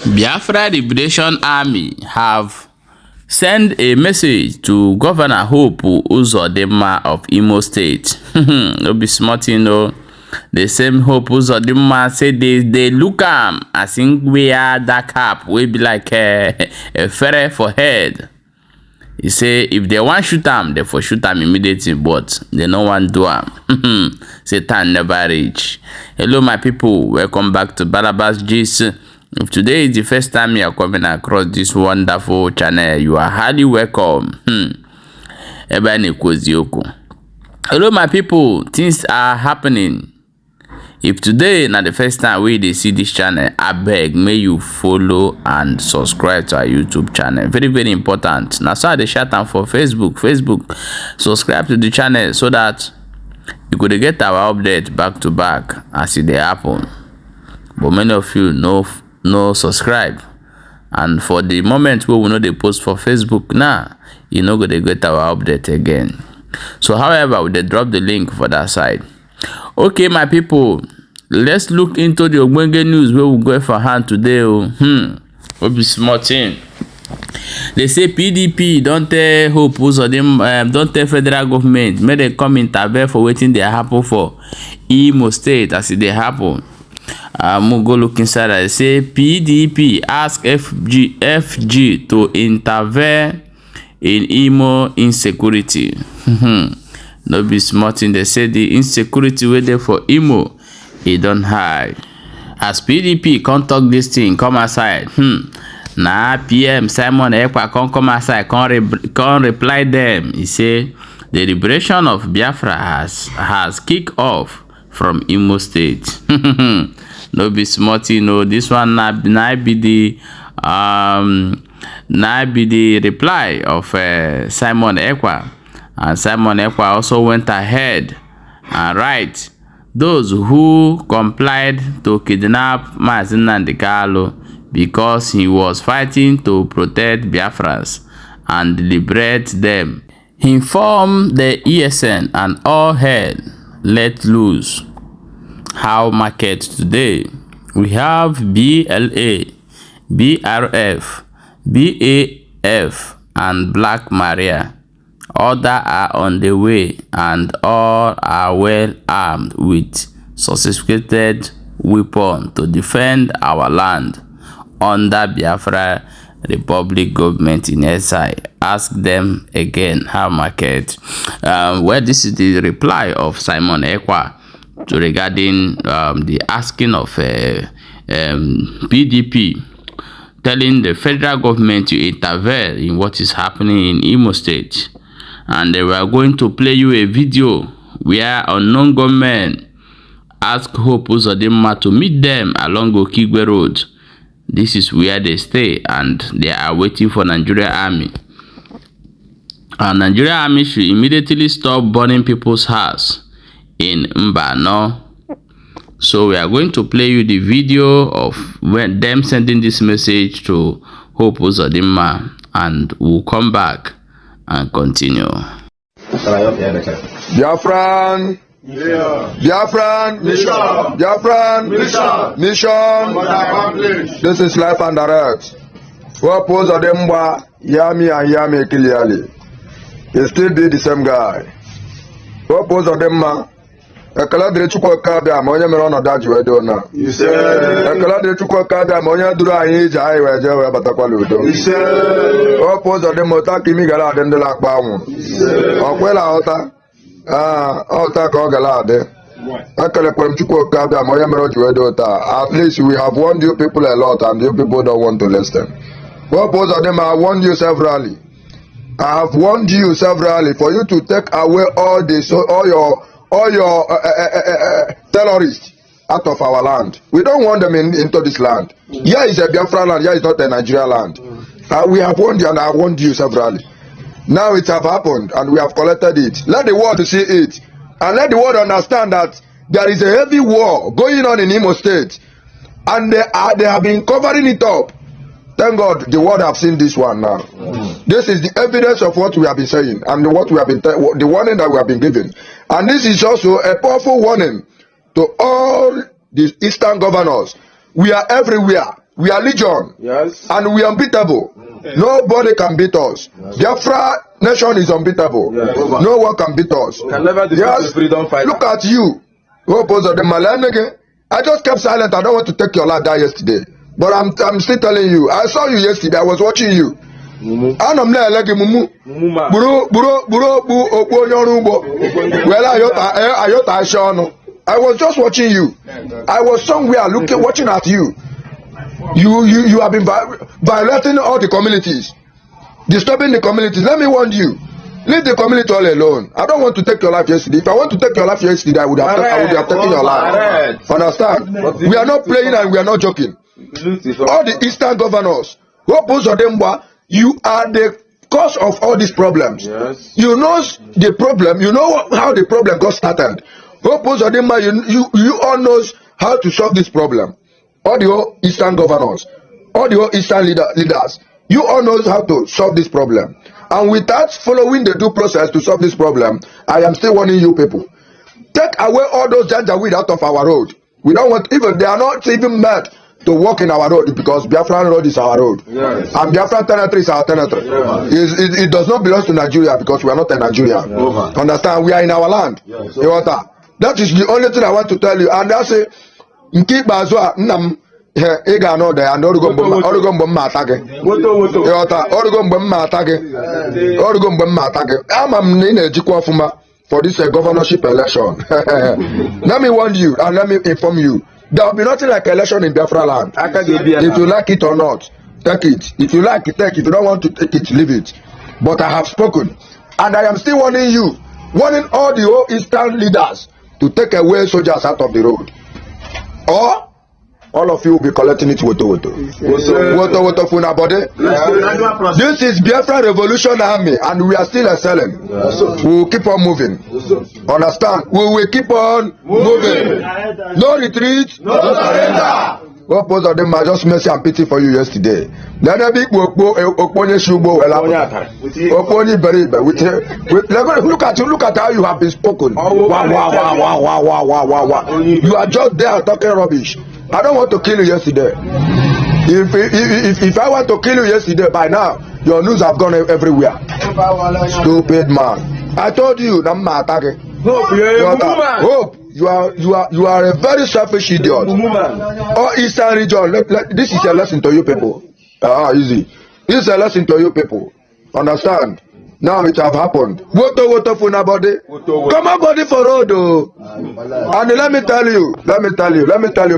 Biafra Liberation Army have sent a message to Governor Hope Uzodinma of Imo State. No be smart, you know. The same Hope Uzodinma said they look as in wear that cap will be like a ferret for head. He say if they want shoot them, they for shoot them immediately, but they no want do them. Satan never reach. Hello my people, welcome back to Balabas Gist. If today is the first time you are coming across this wonderful channel, you are highly welcome. Hello my people, things are happening. If today not the first time we see this channel, I beg may you follow and subscribe to our YouTube channel. Very, very important. Now so they share time for Facebook. Subscribe to the channel so that you could get our update back to back as it happen. But many of you no subscribe. And for the moment we will know they post for Facebook now, you know go they get our update again. So however, we drop the link for that side. Okay, my people, let's look into the Ogbonge news where we go for hand today. Will be smart thing. They say PDP don't tell Hope Uzodinma, don't tell federal government, may they come intervene for waiting they happen for Imo State as it they happen. Go look inside. I say PDP ask FG to intervene in Imo insecurity. No be smart thing. They say the insecurity way there for Imo, it don't hide. As PDP can't talk this thing, come aside. Nah, PM Simon Ekpa can't come aside, can't reply them. He say the liberation of Biafra has kicked off from Imo State. No be smart, you know. This one na be the reply of Simon Ekpa. And Simon Ekpa also went ahead and write those who complied to kidnap Mazi Nnamdi Kanu because he was fighting to protect Biafrans and liberate them. He informed the ESN and all hell let loose. How market today? We have BLA, BRF, BAF, and Black Maria. Others are on the way and all are well armed with sophisticated weapons to defend our land under Biafra Republic government in exile. Ask them again how market. Well, this is the reply of Simon Ekpa to regarding the asking of PDP telling the federal government to intervene in what is happening in Imo State. And they were going to play you a video where unknown gunmen ask Hope Uzodinma to meet them along Okigwe Road. This is where they stay and they are waiting for Nigeria Army. And Nigeria Army should immediately stop burning people's house in Mbano. So we are going to play you the video of when them sending this message to Hope Uzodinma, and we'll come back and continue. Biafran, Biafran, mission. This is life and direct. Hope Uzodinma, Yami and Yami clearly. He still be the same guy. Hope Uzodinma. Ekele dịrị Chukwu kabịa ma onye mere ọnọdụ ajụ wee dị ona. Ekele dịrị Chukwu kabịa ma onye duru anyị ije anyị wee jee wee batakwala udo. Hope Uzodinma ụta ka imi gara adị ndị na-akpa anwụ. Ọkwela ọta ọta ka ọ gara adị. Ekelekwara m Chukwu kabịa ma onye mere o ji wee dị ụta. At least we have warned you people a lot and you people don't want to listen. Hope Uzodinma, I warned you severally. I have warned you severally for you to take away all your terrorists out of our land. We don't want them into this land. Here is a Biafra land, here is not a Nigeria land. We have warned you and I have warned you severally. Now it have happened and we have collected it. Let the world see it. And let the world understand that there is a heavy war going on in Imo State. And they have been covering it up. Thank God the world have seen this one now. This is the evidence of what we have been saying and what we have been the warning that we have been given. And this is also a powerful warning to all the eastern governors. We are everywhere. We are legion. Yes. And we are unbeatable. Nobody can beat us. Biafra nation is unbeatable. Yes. No one can beat us. Can never defeat the freedom fighter. Look at you. Hope Uzodinma. I just kept silent. I don't want to take your life down yesterday. But I'm still telling you. I saw you yesterday. I was watching you. I'm not like Mumu. I was just watching you. I was somewhere watching at you. You have been violating all the communities, disturbing the communities. Let me warn you. Leave the community all alone. I don't want to take your life yesterday. If I want to take your life yesterday, I would have taken your life. Understand? We are not playing and we are not joking. All the Eastern governors, Hope Uzodinma, you are the cause of all these problems. Yes. You know the problem. You know how the problem got started. Hope Uzodinma, you all knows how to solve this problem. All the whole Eastern governors, all the whole Eastern leaders, you all knows how to solve this problem. And without following the due process to solve this problem, I am still warning you people. Take away all those janjaweed out of our road. We don't want, even they are not even mad to walk in our road because Biafran road is our road. Yes. And Biafran territory is our territory. Yes. It does not belong to Nigeria because we are not in Nigeria. Yes. Understand? We are in our land. Yes. That is the only thing I want to tell you. And that's it. Nam ị ga-anọ ụda ya na orugo mgbe mma ata gị orugo mgbe mma ata gị ama m na ị na-ejikwa ọfụma for this governorship election. Let me warn you and let me inform you, there will be nothing like election in Biafra land. If you like it or not, take it. If you like it, take it. If you don't want to take it, leave it. But I have spoken and I am still warning you, warning all the whole Eastern leaders to take away soldiers out of the road, or all of you will be collecting it woto funa body. This is Biafra Revolution Army and we are still excelling. We will keep on moving. Understand? We will keep on moving. No retreat, no surrender. Hope Uzodinma, just mercy and pity for you yesterday. Then a big look at how you have been spoken. You are just there talking rubbish. I don't want to kill you yesterday. If I want to kill you yesterday, by now your news have gone everywhere. Stupid man. I told you, Hope, you are a very selfish idiot. Or Eastern region, this is a lesson to you people. Easy. This is a lesson to you people. Understand? Now it have happened. Woto funa body. Come on body for road. And let me tell you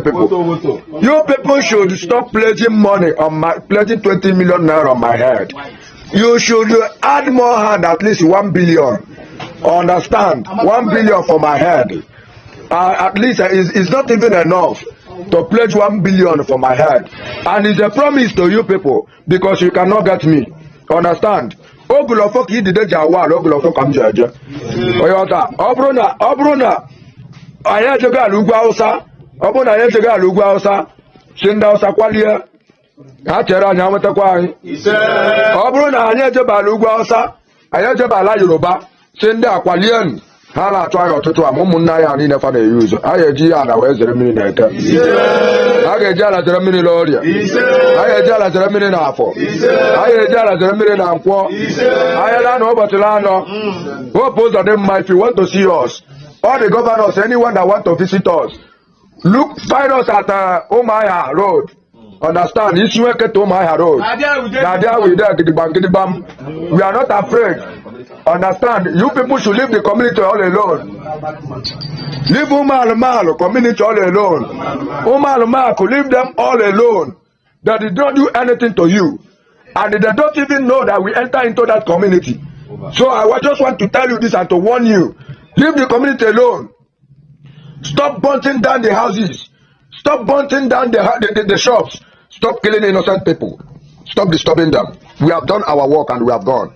people. You people should stop pledging money on pledging 20 million naira on my head. You should add more hand, at least 1 billion. Understand? 1 billion for my head. At least it's not even enough to pledge 1 billion for my head. And it's a promise to you people because you cannot get me. Understand? Ogulofok yi dide jawal ogulofok am jeje oyota obruna anya jega alugwu Hausa obuna anya jega alugwu Hausa shinda Hausa kwalie ha chere anya nwetakwa anyị obruna anya jeba alugwu Hausa anya jeba ala Yoruba shinda akwalien ha na-atụ anyị ọtụtụ ụmụnna ya niile fa na-eyuzu a ga-eji ya na wee zere mmiri na-eke a ga-eji ala zere mmiri n'ọrịa a ga-eji ala zere mmiri n'afọ a ga-eji ala zere mmiri na nkwọ anyị laa na ụbọchị anọ. Hope Uzodinma, if you want to see us, all the governors, anyone that want to visit us, find us at Umuahia Road. Understand? Isi weke to Umuahia Road. Nadia we there gidigibam. We are not afraid. Understand? You people should leave the community all alone. Leave Umalu community all alone. Umalu, leave them all alone. That they don't do anything to you. And they don't even know that we enter into that community. So I just want to tell you this and to warn you. Leave the community alone. Stop burning down the houses. Stop burning down the shops. Stop killing innocent people. Stop disturbing them. We have done our work and we have gone.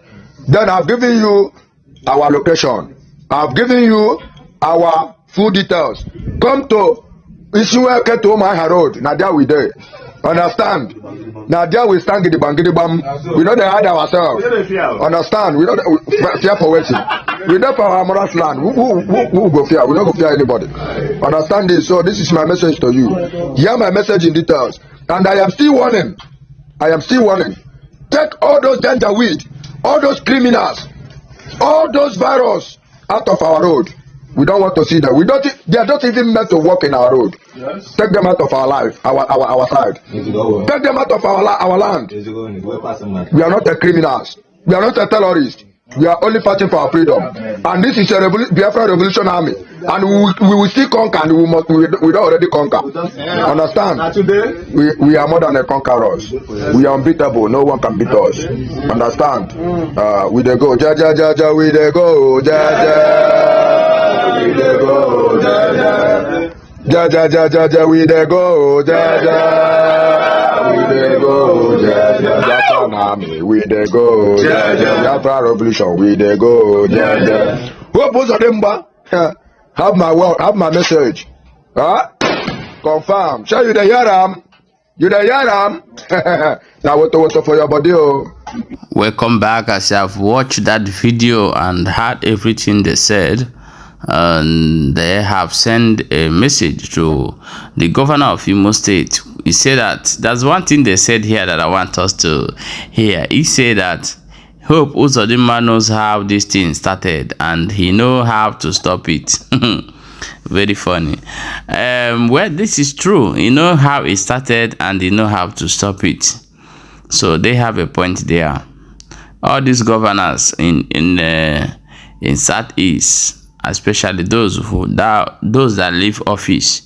Then I've given you our location. I've given you our full details. Come to Isiweke to Umuahia Road. Now there we there. Understand? Now there we stand gidibam. We don't hide ourselves. Understand? We don't fear for waiting. We don't for our mother's land. Who go fear? We don't go fear anybody. Understand this? So this is my message to you. Hear my message in details. And I am still warning. I am still warning. Take all those danger weed, all those criminals, all those virus out of our road. We don't want to see them. They are not even meant to walk in our road. Yes. Take them out of our life, our side. Take them out of our land. We are not a criminals. We are not a terrorists. We are only fighting for our freedom. And this is a Biafra Revolution Army. And we will still conquer, and we don't already conquer. Understand? We are more than a conquerors. We are unbeatable. No one can beat us. Understand? We dey go. Ja, ja, ja, ja, we dey go. Ja, ja. We dey go. Ja, ja. Ja, ja, ja, ja, ja, we dey go. Ja, ja. We dey go. Ja, ja. Biafra Army. We dey go. Ja, ja. Biafra Revolution. We dey go. Ja, ja. Hope Uzodinma. Have my word, have my message. Confirm. Shall you the yaram? You the yaram? Now what for your body? Welcome back. As I've watched that video and heard everything they said, and they have sent a message to the governor of Imo State. He said that's one thing they said here that I want us to hear. He said that Hope Uzodinma knows how this thing started and he knows how to stop it. Very funny. Well, this is true. He knows how it started and he knows how to stop it. So they have a point there. All these governors in Southeast, especially those that leave office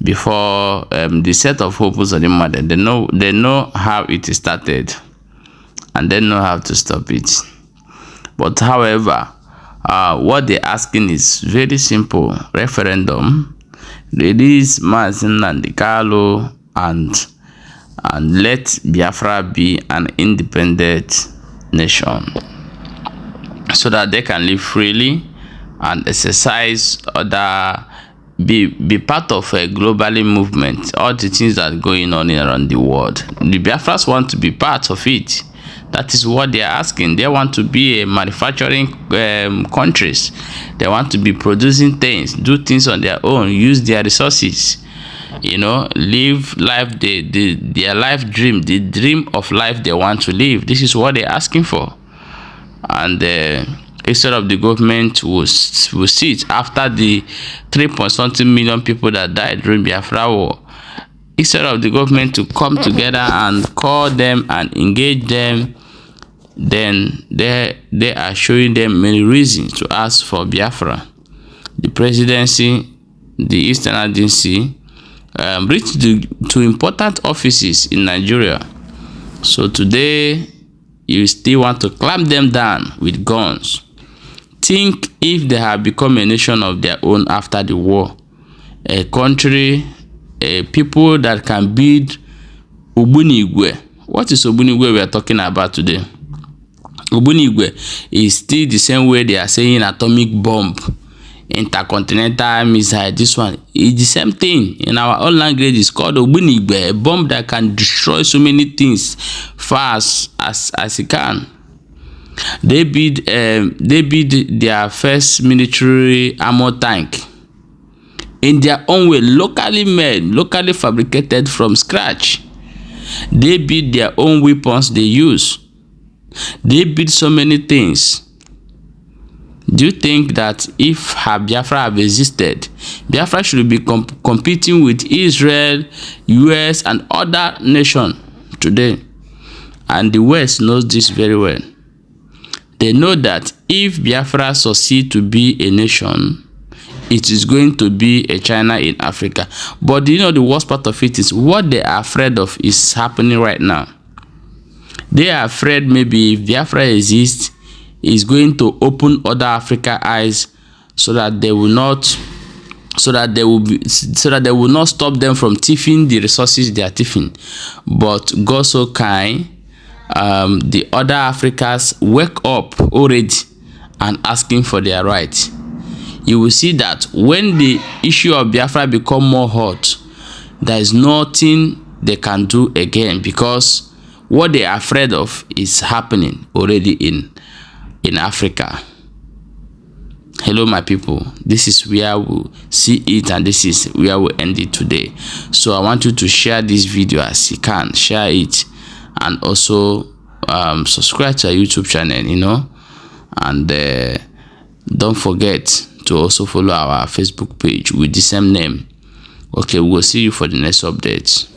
before the set of Hope Uzodinma, they know how it started. And they know how to stop it. But however, what they're asking is very simple: referendum, release Mazen and Nig and let Biafra be an independent nation, so that they can live freely and exercise other, be part of a globally movement. All the things that are going on around the world, the Biafrans want to be part of it. That is what they are asking. They want to be a manufacturing countries. They want to be producing things, do things on their own, use their resources, live life, their life dream, the dream of life they want to live. This is what they're asking for. And instead of the government will sit after the 3.something million people that died during Biafra war, instead of the government to come together and call them and engage them, then they are showing them many reasons to ask for Biafra. The presidency, the Eastern Agency, reached to important offices in Nigeria. So today, you still want to clamp them down with guns. Think if they have become a nation of their own after the war, a country, people that can build Ogbunigwe. What is Ogbunigwe we are talking about today? Ogbunigwe is still the same way they are saying atomic bomb, intercontinental missile. This one is the same thing. In our own language, it's called Ogbunigwe, a bomb that can destroy so many things fast as it can. They build their first military armor tank in their own way, locally made, locally fabricated from scratch. They build their own weapons they use. They build so many things. Do you think that if Biafra have existed, Biafra should be competing with Israel, US, and other nations today? And the West knows this very well. They know that if Biafra succeed to be a nation, it is going to be a China in Africa. But the worst part of it is what they are afraid of is happening right now. They are afraid maybe if Biafra exists, is going to open other Africa eyes so that they will not stop them from thieving the resources they are thieving. But God so kind, the other Africans wake up already and asking for their rights. You will see that when the issue of Biafra become more hot, there is nothing they can do again, because what they are afraid of is happening already in Africa. Hello my people, this is where we see it, and this is where we end it today. So I want you to share this video as you can, share it, and also subscribe to our YouTube channel, you know, and don't forget to also follow our Facebook page with the same name. Okay, we'll see you for the next update.